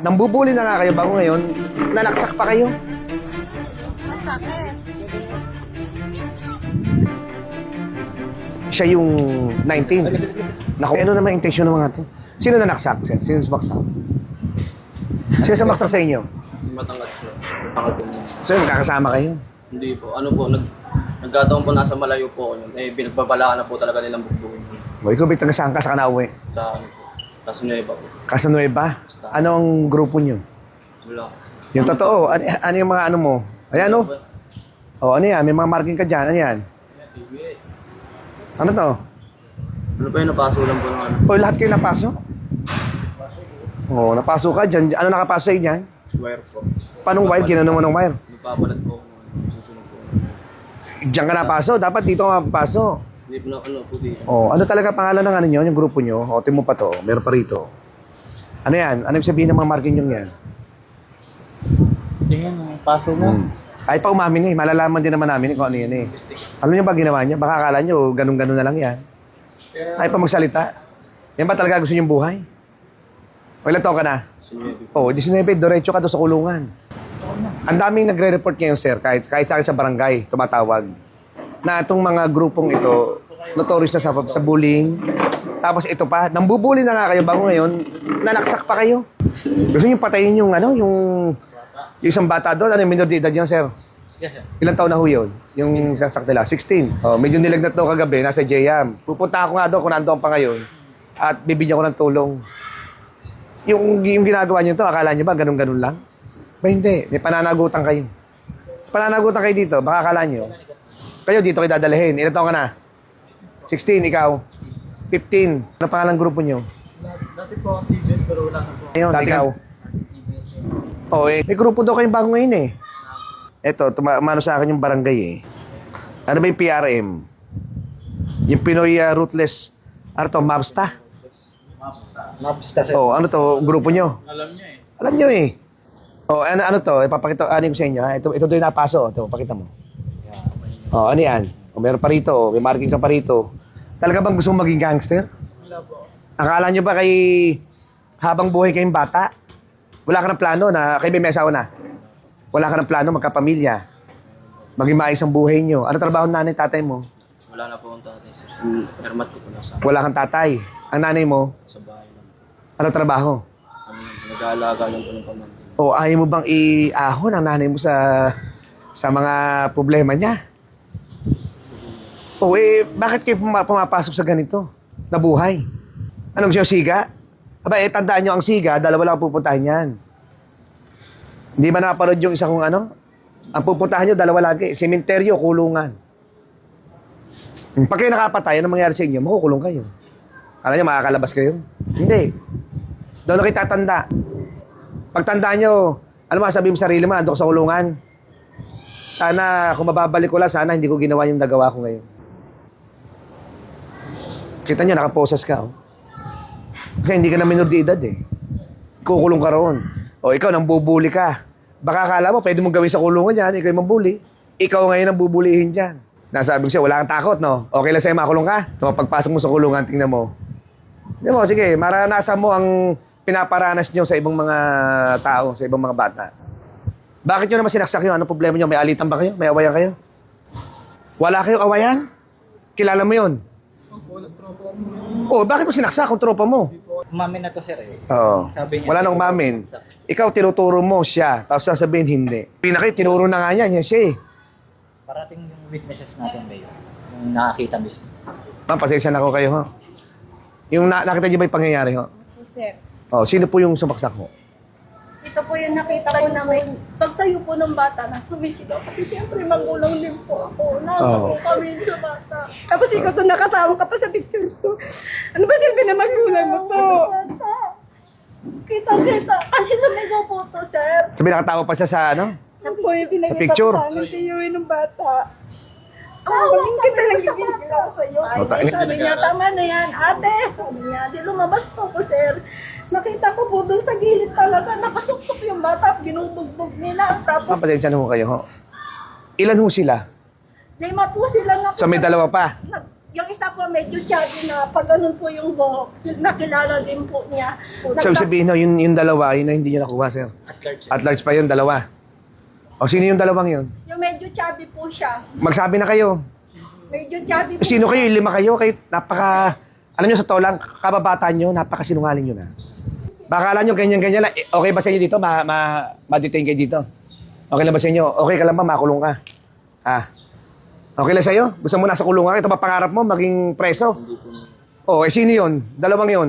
Nambubuli na nga kayo bago ngayon, nalaksak pa kayo. Siya yung 19. Naku, ano naman intensyon ng mga to? Sino nanaksak, sir? Sino sumaksak? Sino sumaksak sa inyo? Matangkad sila. Sir, magkakasama kayo? Hindi po. Ano po, nagkataon po nasa malayo po ako yun. Eh, pinagbabalaan na po talaga nilang bugbugin. O, ikaw ba taga-saan ka sa Kanauwi? Sa ano po. Kasunueva po. Casanueva? Anong grupo nyo? Wala. Yung totoo, ano yung mga ano mo? Ayan o. O, ano yan? May mga marking ka dyan. Ano yan? TBS. Ano to? Ano pa yung napaso lang po ng ano? O, lahat kayo napasok? O, napasok ka dyan. Ano nakapasok sa'yo dyan? Wire po. Paanong wire? Ginano mo ng wire? Nagpapalat po ako ng susunod po. Diyan ka napasok. Dapat dito ka mapasok. Hindi po na ano po dito. O, ano talaga pangalan ng ano nyo? Yung grupo nyo? O, mo pa to. Meron pa rito. Ano yan? Ano yung sabihin ng mga marking nyo yan? Tingnan mo, paso mo. Ay pa umamin eh. Malalaman din naman namin kung ano yan eh. Alam niyo ba ginawa niya? Baka akala niyo ganun-ganun na lang yan. Ay pa magsalita. Yan ba talaga gusto niyong buhay? O ilan taon ka na? Kasunueva. O, 19, diretso ka doon sa kulungan. Ang daming nagre-report ngayon, sir, kahit sa akin sa barangay, tumatawag, na itong mga grupong ito, notorious na sa bullying. Tapos ito pa, nambubuli na nga kayo bago ngayon, nalaksak pa kayo. Gusto niyo patayin yung ano, yung isang bata doon, ano yung minor de edad yun, sir? Yes, sir. Ilang taon na ho yun? Yung sinasak nila? 16. Oh, medyo nilagnat daw kagabi, nasa JM. Pupunta ako nga doon kung nandoon pa ngayon at bibigyan ko ng tulong. Yung ginagawa niyo to, akala niyo ba ganun-ganun lang? Ba hindi, may pananagutan kayo. Pananagutan kayo dito, baka akala niyo. Kayo dito kayo dadalhin. Ilang taon ka na? 16, ikaw? 15. Ano pangalang grupo niyo? Dati po ako TBS pero wala na po. Ayun, ikaw? Oh, eh, may grupo daw kayong bago ngayon eh. Eto, tumano sa akin yung barangay eh. Ano ba yung PRM? Yung Pinoy Ruthless, ano to, Mapsta? Mapsta, sir. Oh, ano to, grupo nyo? Alam niya eh. Alam nyo eh. Oh, ano to, ipapakita, ano yung sa inyo ha? Ito doon yung napaso, ito, pakita mo. Oh, ano yan? Oh, meron pa rito, oh, may marking ka pa rito. Talaga bang gusto mong maging gangster? Wala po. Akala nyo ba kay habang buhay kayong bata? Wala ka ng plano na, kayo may asawa na? Wala ka ng plano magkapamilya? Maging maayos ang buhay nyo? Ano trabaho ng nanay tatay mo? Wala na po akong tatay. Hermat ko po nasa Wala kang tatay. Ang nanay mo, sa bahay lang. ano trabaho? Ano, nag-aalaga lang po ng pamangkin. O ayaw mo bang iahon ang nanay mo sa mga problema niya? O bakit kayo pumapasok sa ganito na buhay? Anong siya, siga? Aba, tandaan nyo ang siga, dalawa lang ang pupuntahan yan. Hindi ba napanood yung isa kong ano? Ang pupuntahan nyo, dalawa lagi. Sementeryo, kulungan. Pag kayo nakapatay, anong mangyari sa inyo? Makukulong kayo. Kala nyo, makakalabas kayo? Hindi. Doon na kayo tatanda. Pagtandaan nyo, alam mo, sabihin mo sarili mo, nandun ko sa kulungan. Sana, kung mababalik ko lang, sana hindi ko ginawa yung nagawa ko ngayon. Kita nyo, nakaposas ka, oh. Kasi hindi ka na minor de edad, eh. Kukulong ka roon. O ikaw, nang bubuli ka. Baka akala mo, pwede mong gawin sa kulungan yan, ikaw yung mambuli. Ikaw ngayon ang bubulihin dyan. Nasabi ko siya, wala kang takot, no? Okay lang sa'yo makulong ka? So, pagpasok mo sa kulungan, tingnan mo. Tingnan mo, sige, maranasan mo ang pinaparanas nyo sa ibang mga tao, sa ibang mga bata. Bakit nyo naman sinaksak yun? Ano problema nyo? May alitan ba kayo? May awayan kayo? Wala kayong awayan? Kilala mo yun? Opo, nagtropa ko. Oh, bakit mo sinaksak kung tropa mo? Umamin na to, sir eh. Oo. Sabi niya, Wala nang umamin. Ikaw, tinuturo mo siya, tapos sasabihin hindi. Pinakit, tinuro na nga niya, yan siya eh. parating yung witnesses natin ngayon. Yung nakakita mismo. Ma'am, pasensya na ako kayo, ho. Yung nakita niyo ba yung pangyayari, ho? Po, sir. Oh, sino po yung sumaksak mo? Ito po yung nakita ko namin. Pagtayo po ng bata na sumisigaw. Kasi siyempre magulang din po ako. Nakaka po kami sa bata. Tapos ikaw to nakatawa ka pa sa pictures ko. Ano ba silbi na magulang mo to? Kita. Kasi sumigaw po to, sir. Sabi nakatawa pa siya sa ano? Sa picture. Sa picture. Sa amin, tiyuin ng bata. Ang kita lang ginigilaw sa'yo. Sabi niya, tama na yan, ate. Sabi niya, di lumabas po ko, sir. Nakita ko po doon sa gilid talaga, nakasuktok yung bata, binubugbog nila. Tapos, Ma'am, pasensya na ho kayo, ho. Ilan ho sila? 5 po sila na. So may dalawa pa? Yung isa po medyo chubby na pag ganun po yung buhok, nakilala din po niya. So, sabihin no, yung dalawa, yun na hindi nyo nakuha, sir. At large. At large pa yun, dalawa. O, sino yung dalawang yun? Yung medyo chubby po siya. Magsabi na kayo. Medyo chubby po Sino siya. kayo? 5 kayo? Kayo, alam nyo, sa tolang, kababata nyo, napakasinungaling nyo na. Baka alam nyo, ganyan-ganyan lang. Okay ba sa inyo dito? Ma-detain kayo dito? Okay lang ba sa inyo? Okay ka lang ba? Makulong ka? Okay lang sa'yo? Gusto mo nasa kulungan? Ito ba pangarap mo? Maging preso? Sino yun? Dalawang yun?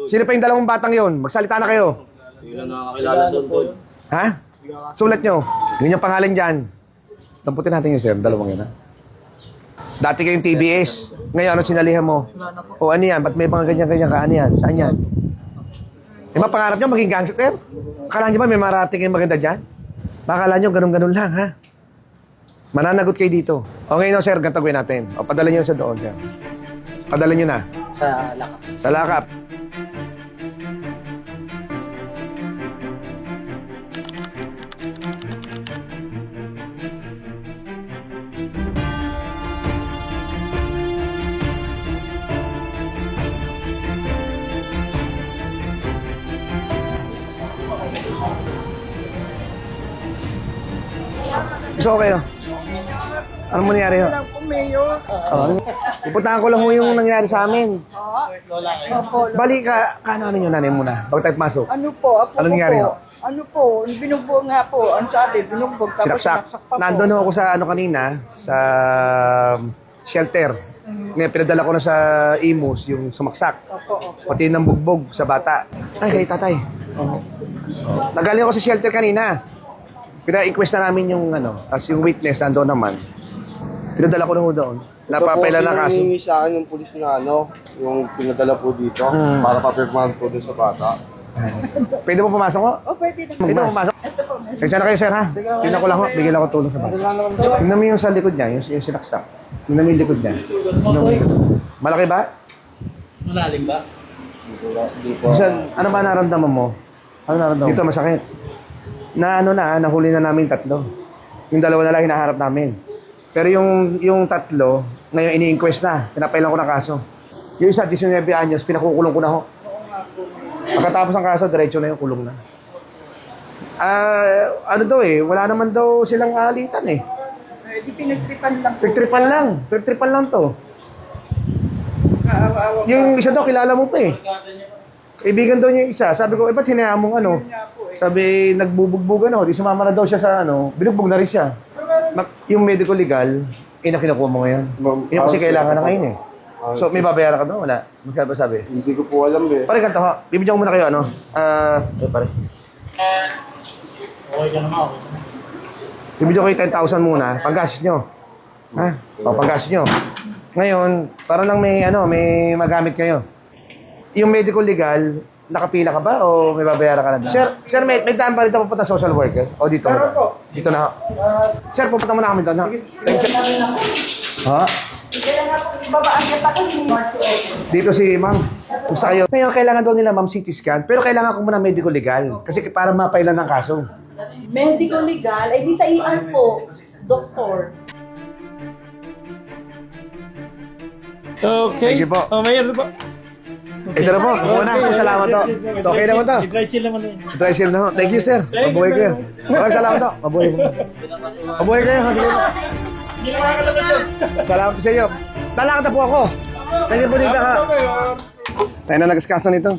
Sino pa yung dalawang batang yun? Magsalita na kayo. Hindi na nakakilala doon po. Ha? Sulat nyo. Yun yung pangalan dyan. Damputin natin yun, sir. Dalawang yun, ha? Dati kayong TBS. Ngayon, ano sinalihan mo? Ano yan? Ba't may mga ganyan-ganyan ka? Ano yan? Saan yan? Ba pangarap nyo maging gangster? Akala nyo ba may marating kayong maganda dyan? Akala nyo ganun-ganun lang, ha? Mananagot kayo dito. Ngayon, sir, ganito gawin natin. Padala nyo sa doon, sir. Padala nyo na. Sa lakap. Sa lakap. Gusto ko kayo. Ano mo nangyari ho? Lang po, Mayor. Ipuntahan ko lang ho yung nangyari sa amin. Opo. Bali ka, ano nyo nanay muna? Bago tayo pasok. Ano po? Apo Ano ko nangyari po. ho? Ano po? Binugbog nga po. Ang sabi, binugbog. Tapos Sinaksak. pa po. Nandun ho ako sa ano kanina, sa shelter. Ngayon, pinadala ko na sa Imus, yung sumaksak. Opo. Pati ng bugbog sa bata. Ay, kay tatay. Nagaling ako sa shelter kanina. Pina-inquest na namin yung tapos yung witness nandoon naman. Pinadala ko na ho doon. Napapaila na kaso. Ito po sa akin yung pulis na yung pinadala po dito para papirmahan po dun sa bata. Pwede mo pumasok ko? Pwede na. Pwede mo pumasok? Kaya na kayo, sir, ha? Tingnan ko lang ho. Bigyan lang ko tulong sa bata. Tingnan mo yung sa likod niya, yung sinaksak. Tingnan mo yung likod niya. Tingnan mo. Malaki ba? Malalim ba? Hindi po. Minsan, ano ba naramdaman mo? Ano naramdaman mo? Dito, masakit. Nahuli na namin 3. Yung 2 na lang hinaharap namin. Pero yung 3, ngayon ini-inquest na. Pinapailan ko ng kaso. Yung isa, 19 anyos, pinakukulong ko na ho. Pagkatapos ng kaso, diretso na yung kulong na. Wala naman daw silang alitan eh. Di pinagtripan lang po. Pagtripan lang to. Yung isa daw, kilala mo pa eh. Kaibigan daw niya yung isa. Sabi ko, ba't hinayaan mong Sabi, nagbubugbugan di sumama na daw siya sa binugbog na rin siya. Yung medical legal, na kinukuha mo ngayon. Yun kasi kailangan na ngayon eh. So, may babayaran ka daw? Wala. Magkano ba sabi? Hindi ko po alam eh. Pare, ganito ho. Bibigyan ko muna kayo, pare. Okay ka naman, okay. Bibigyan ko kayo 10,000 muna. Panggastos nyo. Ha? Panggastos nyo. Ngayon, para lang may magamit kayo. Yung medical legal, nakapila ka ba o may babayaran ka na doon? Sir, may daan pa rito pupunta social worker? O dito? Meron po. Dito na ho. Sir, pupunta muna kami doon, ha? Ha? Dito si ma'am. Kumusta kayo? Ngayon, kailangan daw nila ma'am CT scan, pero kailangan ko muna medical legal. Kasi para mapailan ng kaso. Medical legal, ay di sa iyan po. Doktor. Okay. Thank you po. Mayor po. Ito na po. Muna. Salamat to. So, okay na po to. I-try sila naman yun. Dry seal na ho. Thank you, sir. Mabuhay kayo. Maraming salamat to. Mabuhay po. Mabuhay kayo. Sige po. Hindi na makakalabas yun. Salamat sa iyo. Lalakad na po ako. Thank you po dito ha. Tayo na nag-discuss nito.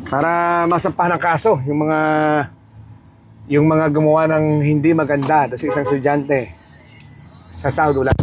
Para masampahan ng kaso yung mga gumawa ng hindi maganda sa isang estudyante sa Saudi lang.